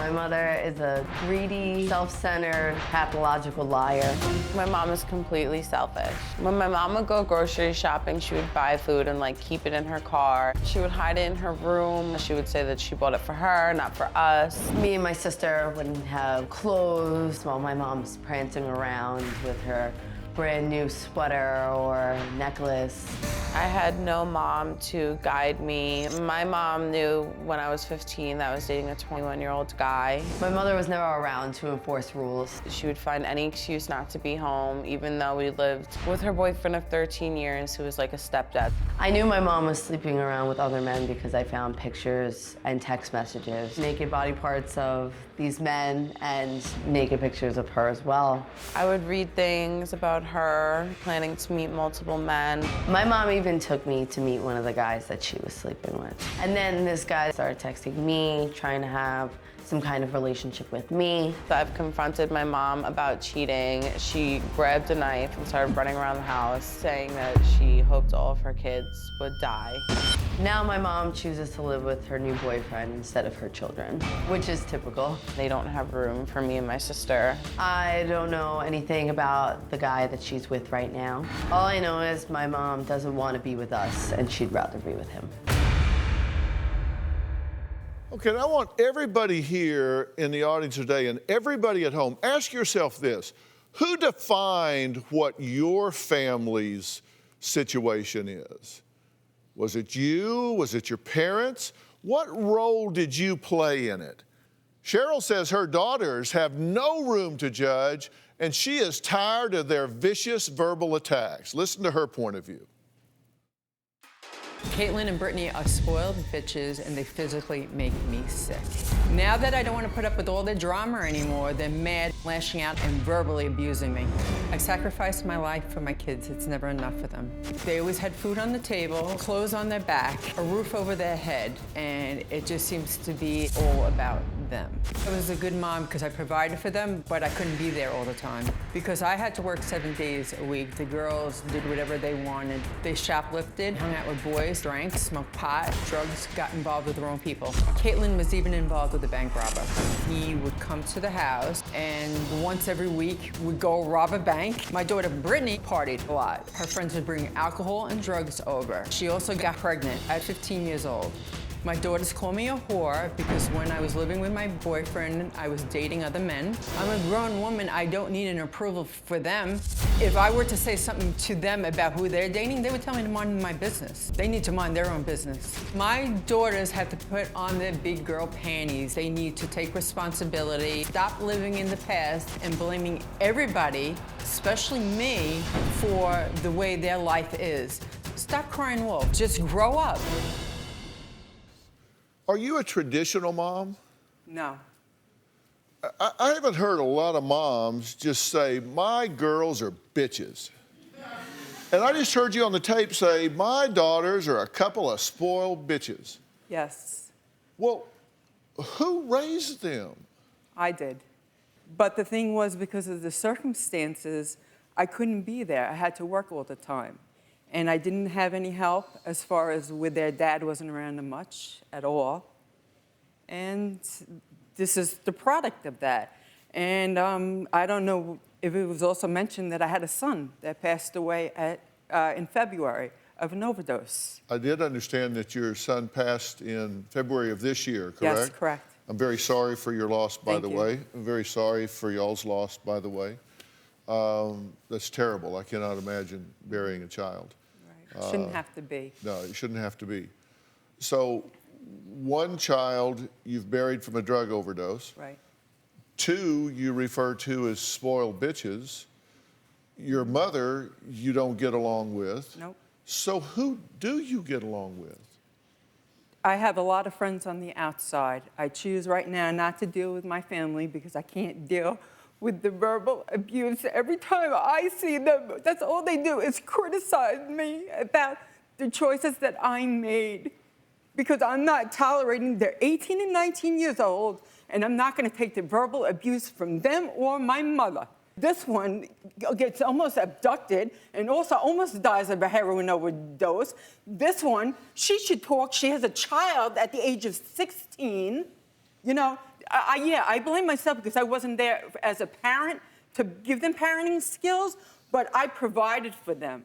My mother is a greedy, self-centered, pathological liar. My mom is completely selfish. When my mom would go grocery shopping, she would buy food and like keep it in her car. She would hide it in her room. She would say that she bought it for her, not for us. Me and my sister wouldn't have clothes while my mom's prancing around with her brand new sweater or necklace. I had no mom to guide me. My mom knew when I was 15 that I was dating a 21-year-old guy. My mother was never around to enforce rules. She would find any excuse not to be home, even though we lived with her boyfriend of 13 years, who was like a stepdad. I knew my mom was sleeping around with other men because I found pictures and text messages, naked body parts of these men and naked pictures of her as well. I would read things about her planning to meet multiple men. My mom even took me to meet one of the guys that she was sleeping with. And then this guy started texting me, trying to have some kind of relationship with me. I've confronted my mom about cheating. She grabbed a knife and started running around the house, saying that she hoped all of her kids would die. Now my mom chooses to live with her new boyfriend instead of her children, which is typical. They don't have room for me and my sister. I don't know anything about the guy that she's with right now. All I know is my mom doesn't want to be with us, and she'd rather be with him. Okay, and I want everybody here in the audience today and everybody at home, ask yourself this. Who defined what your family's situation is? Was it you? Was it your parents? What role did you play in it? Cheryl says her daughters have no room to judge, and she is tired of their vicious verbal attacks. Listen to her point of view. Katelyn and Brittney are spoiled bitches, and they physically make me sick. Now that I don't want to put up with all the drama anymore, they're mad, lashing out, and verbally abusing me. I sacrificed my life for my kids. It's never enough for them. They always had food on the table, clothes on their back, a roof over their head, and it just seems to be all about them. I was a good mom because I provided for them, but I couldn't be there all the time. Because I had to work 7 days a week, the girls did whatever they wanted. They shoplifted, hung out with boys, drank, smoked pot, drugs, got involved with the wrong people. Katelyn was even involved with a bank robber. He would come to the house and once every week would go rob a bank. My daughter Brittney partied a lot. Her friends would bring alcohol and drugs over. She also got pregnant at 15 years old. My daughters call me a whore because when I was living with my boyfriend, I was dating other men. I'm a grown woman. I don't need an approval for them. If I were to say something to them about who they're dating, they would tell me to mind my business. They need to mind their own business. My daughters have to put on their big girl panties. They need to take responsibility, stop living in the past and blaming everybody, especially me, for the way their life is. Stop crying wolf. Just grow up. Are you a traditional mom? No. I haven't heard a lot of moms just say, my girls are bitches. And I just heard you on the tape say, my daughters are a couple of spoiled bitches. Yes. Well, who raised them? I did. But the thing was, because of the circumstances, I couldn't be there. I had to work all the time. And I didn't have any help as far as with their dad wasn't around them much at all. And this is the product of that. And I don't know if it was also mentioned that I had a son that passed away in February of an overdose. I did understand that your son passed in February of this year, correct? Yes, correct. I'm very sorry for your loss, by the Thank you. way. I'm very sorry for y'all's loss, by the way. That's terrible. I cannot imagine burying a child. Right. Shouldn't have to be. No, it shouldn't have to be. So one child you've buried from a drug overdose. Right. Two you refer to as spoiled bitches. Your mother you don't get along with. Nope. So who do you get along with? I have a lot of friends on the outside. I choose right now not to deal with my family because I can't deal with the verbal abuse. Every time I see them, that's all they do is criticize me about the choices that I made. Because I'm not tolerating, they're 18 and 19 years old, and I'm not gonna take the verbal abuse from them or my mother. This one gets almost abducted and also almost dies of a heroin overdose. This one, she should talk. She has a child at the age of 16. You know, Yeah, I blame myself because I wasn't there as a parent to give them parenting skills, but I provided for them.